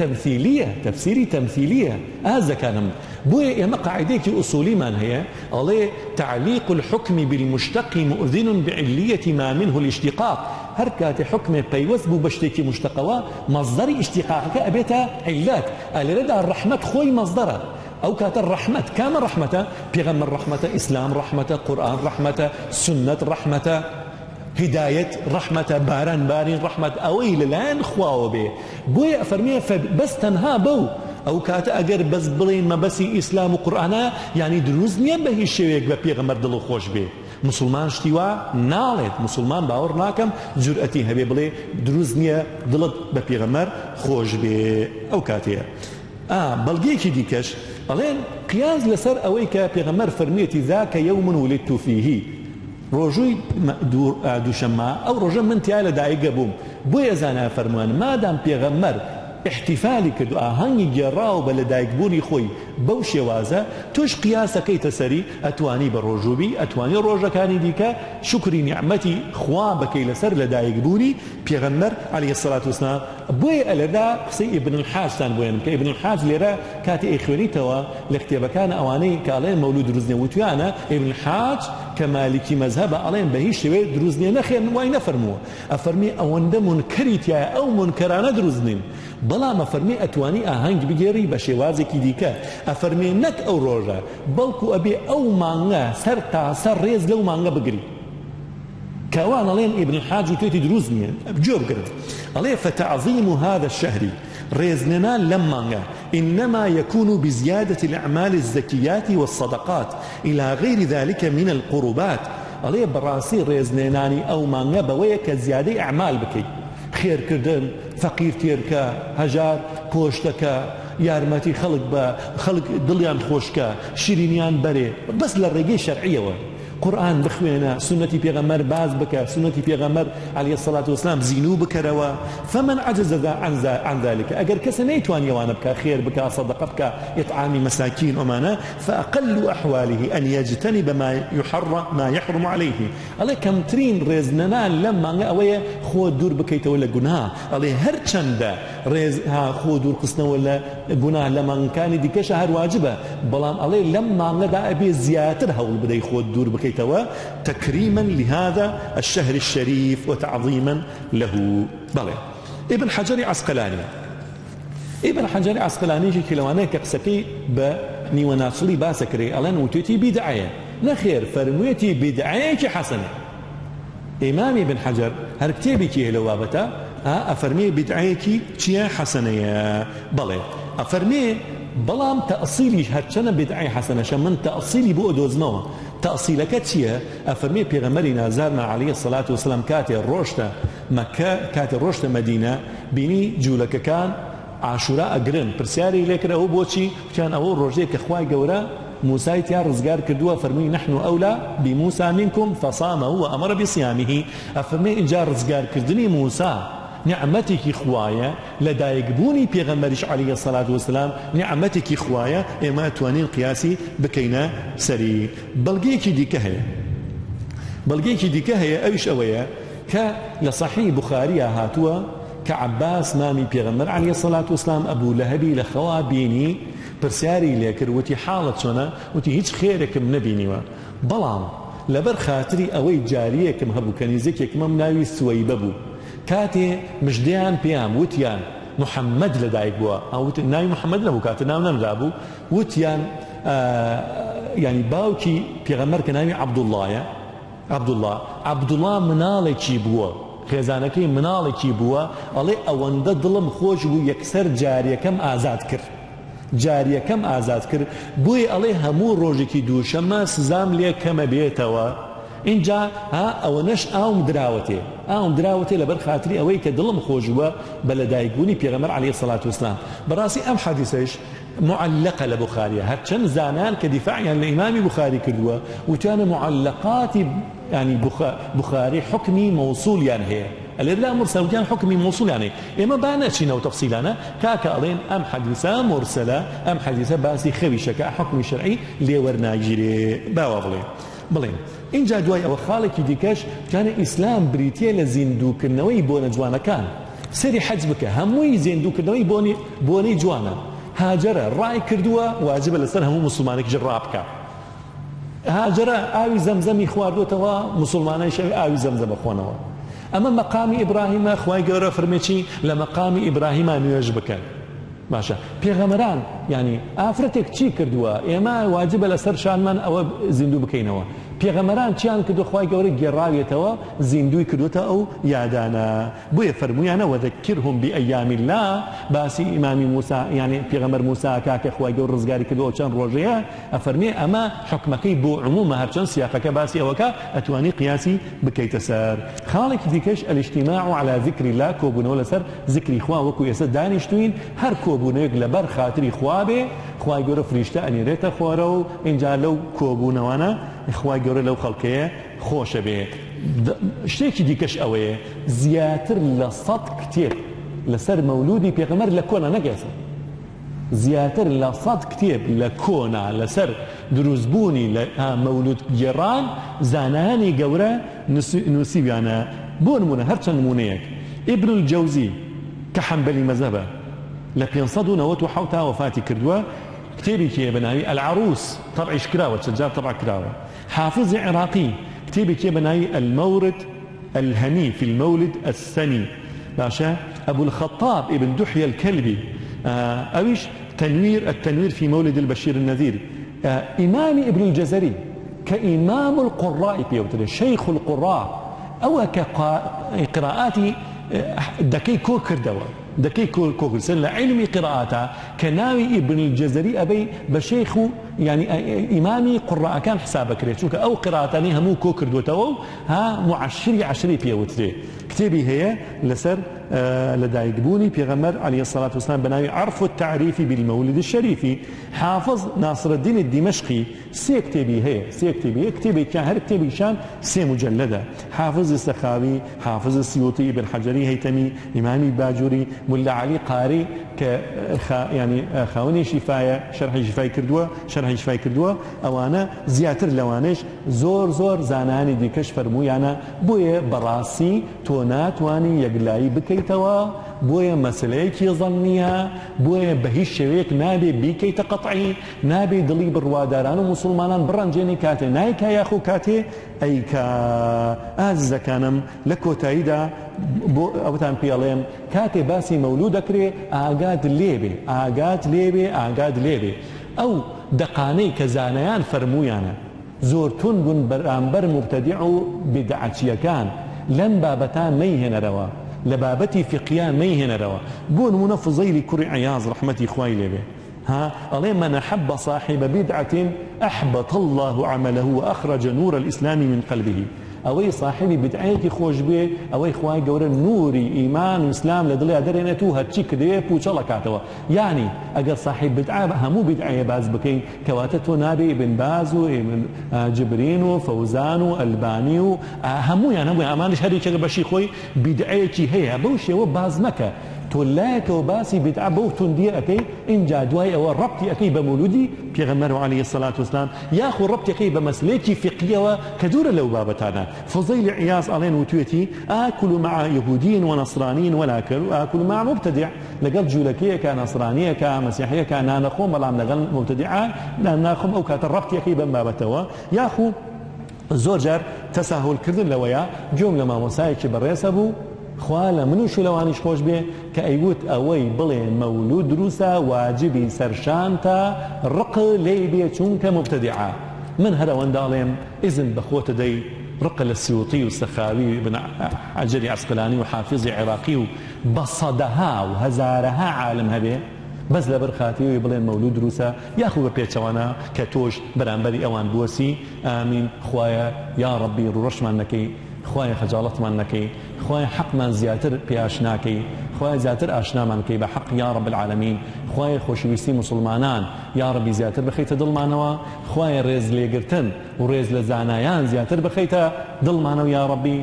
تمثيلية هذا كان بوي يا مقاعديك أصولي من هي عليه تعليق الحكم بالمشتق مؤذن بعلية ما منه الاشتقاق هركات حكم بيوث بو بشتكي مشتقوا مصدر اشتقاقك أبيتا علات اللي رد الرحمة خوي مصدره أو كات الرحمة كام رحمة بيغمر رحمة إسلام رحمة قرآن رحمة سنة رحمة هداية رحمة باران بارين رحمة أويل الآن خواو به بوي أفرميه بس تنها بو أو كات أجر بس بلين ما بس إسلام وقرآن يعني دروزني به الشيء بيغمر دلو خوش به مسلمان شتیوا نالێت مسلمان باوەڕ ناکەم جورئەتی هەبێ بڵێ دروست نییە دڵت بە پێغەمبەر خۆش بێ ئەو کاتەیە بەڵگەیەکی دیکەش ئەڵێن قیاس لەسەر ئەوەی کە پێغەمبەر فەرموویەتی ذاکە یەومن وولدت فیه ڕۆژووی دووشەممە ئەو ڕۆژە من تیا لەدایکە بووم بۆیە ئەزانە فەرمووان مادام پێغەمبەر احتفالی کردو ئاهەنگی گێڕاو بە لەدایکبوونی خۆی بەو شێوازە توش قیاسەکەیتە سەری ئەتوانی بە ڕۆژوبی ئەتوانی ڕۆژەکانی دیکە شکری نیعمەتی خوا بکەی لەسەر لەدایکبوونی پێغەمبەر عەلەیهی السەڵاتو وەسەلام بۆیە ئەلەدا قسەی ئیبن الحاجتان بۆیانم کە ئیبن الحاج لێرە کاتی ئەیخوێنیتەوە لە کتێبەکانە ئەوانەی کە ئەڵێن مەولود دروست نییە وتویانە ئیبن الحاج کە مالیکی مەذهبە ئەڵێن بە هیچ شێوەیە دروست نییە نەخێن وای نەفەرمووە ئەفەرمی ئەوەندە منکەری تایە ئەو منکەرانە دروست نین بەڵام ئەفەرمی ئەتوانی ئاهەنگ بگێڕی بە شێوازێکی دیکە ئەفەرمێ نەک ئەو ڕۆژە بەڵکو ئەبێ ئەو مانگە سەر تاسەر ڕێز لەو مانگە بگری كوان عليهم ابن الحاج وتيتي دروزني بجوب قرد عليه فتعظيم هذا الشهر ريزننا لما إنما يكون بزيادة الأعمال الزكيات والصدقات إلى غير ذلك من القربات عليه براسي ريزنناني أو مانغا بويك زيادة أعمال بكي خير كردن فقير تيركا هجار كوشتكا يارمتي خلق دليان خوشكا شيرينيان بري بس للرقية شرعية قرآن بخوينا سنة پیغمبر باز بك سنة پیغمبر عليه الصلاة والسلام زينو بكروا فمن عجز عن ذلك أجر كسني توان يوانا بك خير بك صدقة بك إطعام مساكين أمانة فأقل أحواله أن يجتنب ما يحرم عليه الله كم ترين رزننا لما أويا خو دور بك ولا جناه الله هر چند رز ها خو دور قسنا ولا جناه لما كان ديك شهر واجبة بلام الله لما ندا أبي زياتر هول بدي خو دور بك تكريما لهذا الشهر الشريف وتعظيما له بلى ابن حجر عسقلاني كلوانه كقسكي بني وناصلي باسكري الان وتيتي بدعيه نخير فرميتي بدعيه حسنه امام ابن حجر هر كتابي كي لوابته افرمي بدعيكي تشيا حسنه بلى افرمي بلام تأصيلي هرچنه بدعي حسنه شمن تأصيلي بو دوزنوا تأصيلك تشيا افرمي پیغمبرنا زارنا عليه الصلاه والسلام كاتي الروشته مكه كاتي الروشته مدينه بيني جولك كان عاشوراء اجرن برسياري لكره هو بوشي كان اول روجه كخواي جورا موسى تيار رزقار كدوا فرمي نحن اولى بموسى منكم فصامه وامر بصيامه افرمي ان جار رزقار كردني موسى نعمتك خوايا لدايق بوني بيغمبرش عليه الصلاة والسلام نعمتك خوايا إما توانين قياسي بكينا سري بلقيك دي كهية أيش أويا لصحيح بخاري هاتوا كعباس مامي بيغمبر عليه الصلاة والسلام أبو لهبي لخوا بيني برسياري لكر وتي حالة شنا وتي هيج خيرك من نبيني بلام لبر خاطري أوي جاريك مهبو كنيزك ممناوي سويببو كاتي مجديان بيام وتيان محمد لدايك بوا او ناي محمد لبو كاتي ناو نمرابو وتيان يعني باوكي بيغمر كناوي عبد الله منالكي بوا خزانكي منالكي بوا علي اوند ظلم خوش بو يكسر جاريه كم آزاد كر بوي عليه همو روجكي دوشما سزام ليه كم بيتوا اینجا ئەوەنەش ئاوم دراوەتێ لەبەر خاتری ئەوەی کە دڵم خۆش بووە بە لەدایکبوونی پێغەمبەر عەلەیهی السەڵاتو وەسەلام بەڕاستی ئەم حەدیثەش معلقە لە بوخاریە هەرچەند زانان کە دیفاعیان لە ئیمامی بوخاری کردووە وتیانە معلقاتی يعني بخاري حكمي موصول يعني هي الإرلاء مرسل كان حكمي موصول يعني إما بانا شينا وتفصيلانا كاكالين أم حديثة مرسلة أم حديثة باسي خويشة كحكم شرعي لورنا جيري باوغلي بلين إن جا دوای ئەوە خاڵێکی دیکەش كان ئیسلام بریتیە لە زیندووکردنەوەی بۆنە جوانەکان سەری حەج بکە هەمووی زیندووکردنەوەی بۆنەی جوانە هاجرە ڕای کردووە واجبە لەسەر هەموو مسلمانێکی ڕابکە هاجرە ئاوی زەمزەمی خواردوتەوە مسلمانەیش ئاوی زەمزەم بخۆنەوە ئەمە مەقامی ئیبراهیمە خوای گەورە فەرمێکی لە مەقامی ئیبراهیمە نوێژ بکەن باشە پێغەمبەران ینی ئافرەتێک چی کردووە ئێمە واجبە لەسەر شانمان ئەوە زیندوو بکەینەوە پێغەمبەران چیان کردو خوای گەورە گێڕاوێتەوە زیندوی کردوتە ئەو یادانە بۆیە فەرموویانە وەذەکرهم بئەیام الله باسی ئیمامی موسا ینی پێغەمبەر موسا کاکە خوای گەورە ڕزگاری کردووە چەند ڕۆژەیە ئەفەرمێ ئەمە حکمەکەی بۆ عمومە هەرچەند سیاقەکە باسی ئەوەکە ئەتوانی قیاسی بکەیتە سەر خاڵێکی دیکەش الاجتماع على ذكر الله کۆبوونەوە لەسەر ذکری خوا وەکو ئێستا دانیشتوین هەر کۆبوونەیەک لەبەر خاتری خوا بێ خوای گەورە فریشتە ئەنێرێتە خۆرە و اینجا لەو کۆبوونەوەنە خوای گەورە لەو خەڵکەیە خۆشە بێ شتێکی دیکەش ئەوەیە زیاتر لە 100 کتێب لەسەر مەولودی پێغەمبەر لە کۆنا نەگەسە زیاتر لە 100 کتێب لە کۆنا لەسەر دروستبوونی لە مەولود گێڕان زانایانی گەورە نووسیویانە بۆ نمونە هەرچەند نمونەیەک ئیبن الجەوزی کە حەنبەلی مەذهبە لە 597 وفاتی کردووە كتابي كي بناوي العروس طبعا كراوة سجاد طبعا كراوة حافظ عراقي كتابي كي بناوي المورد الهني في المولد السني باشا أبو الخطاب ابن دحية الكلبي أويش التنوير في مولد البشير النذير إمام ابن الجزري كإمام القراء بيوتر شيخ القراء أو كقراءاتي دكي كوكر دوا دكي كوكر سن لعلم قراءاته كناوي ابن الجزري أبي بشيخه يعني إمامي قراء كان حسابك ريت أو قراءتني همو كوكر دوتو ها معشري بيوتري كتابي هي لسر لدايقبوني بيغمر عليه الصلاة والسلام بناوي عرف التعريف بالمولد الشريف حافظ ناصر الدين الدمشقي كتابي كان هر كتابي شان سي مجلدة حافظ السخاوي حافظ السيوطي ابن حجري هيتمي إمامي باجوري ملا علي قاري يعني خاوني شفاية شرح شفاية كردوة أوانا زياتر لوانش زور زاناني دي كشفر مويانا بوية براسي تونات واني يقلاي بكيتوا بوية مسليك ظنيها بوية بهيش شويك نابي بيكي تقطعي نابي دلي برواداران ومسلمانان برانجيني كاتي نايكا ياخو كاتي أي كآز كانم لكو تايدا أوتان بياليم كاتي باسي مولود أكري آقاد ليبي أو دقاني كزانيان فرمويانا زورتون بن برامبر مبتدع بدعتي كان لم بابتان ميهن روا لبابتي فقيان ميهن روا بون منفضي لكري عياض رحمتي خوي لبي ها الله من أحب صاحب بدعة أحبط الله عمله وأخرج نور الإسلام من قلبه أوي صاحبي بدعيتي خوش بيه أوي خواهي قورا نوري إيمان وإسلام لدلي أدرينتو هاتشيك ديه بوشالا كاتوا يعني أقل صاحب بدعة همو بدعية باز بكين كواتتو نابي ابن بازو ابن جبرينو فوزانو ألبانيو همو يعني همو أمانش هذي كغير بشي خوي بدعيتي هي بوشي وباز مكة تولاك وباسي بدعة بوتون دي أكي إن جادواي أو ربطي أكي بمولودي بيغمره عليه الصلاة والسلام ياخو ربطي أكي بمسلكي فقهية كدور لو بابتانا فضيل عياص علين وتويتي آكل مع يهودين ونصرانيين ولا آكل مع مبتدع لقد جولكية كنصرانية كمسيحية كنانخوم ولا نغل مبتدعة نانخوم أو كاتربطي أكي بمبابتوا ياخو زوجر تساهل كردن لويا جملة لما مسايك بريسبو خوالا منو شو لوانيش خوش بيه كأيوت أوي بلي مولود دروسا واجبي سرشانتا رق ليبيا چونك مبتدعا من هذا وانداليم إذن بخوت دي رق للسيوطي والسخاوي بن عجري عسقلاني وحافظي عراقي بصدها وهزارها عالم هبه بس لبرخاتي ويبلين مولود دروسا ياخو بيتشوانا كتوش برانبري اوان بوسي آمين خوايا يا ربي رشمان نكي خواهی خجالت من نکی خواهی حق من زیاتر پیاش نکی خواهی زیاتر آشنا من کی بحق یا رب العالمین خواهی خوشویستی مسلمانان یا ربی زیاتر بخیت دل مانوا خواهی ریز لیگرتن و ریز لزانایان زیاتر بخیت دل مانوا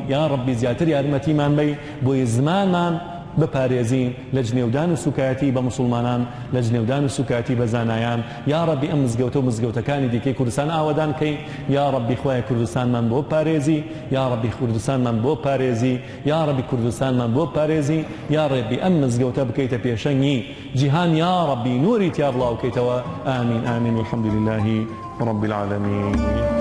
یا ربی زیاتر یارمتی من بی بوی زمان من بپارێزین لە جنێودان و سوکایەتی بە مسلمانان لە جنێودان و سوکایەتی بە زانایان یا ربی ئەم مزگەوتە و مزگەوتەکانی دیکەی کوردستان ئاوادان کەی یا ربی خوایە کوردستانمان بۆ پارێزی یا ربی کوردستانمان بۆ پارێزی یا ربی کوردستانمان بۆ پارێزی یا ربی ئەم مزگەوتە بکەیتە پێشەنگی جیهان یا ربی نوری تیا بڵاو بکەیتەوە ئامین ئامین والحەمدولله رب العالمین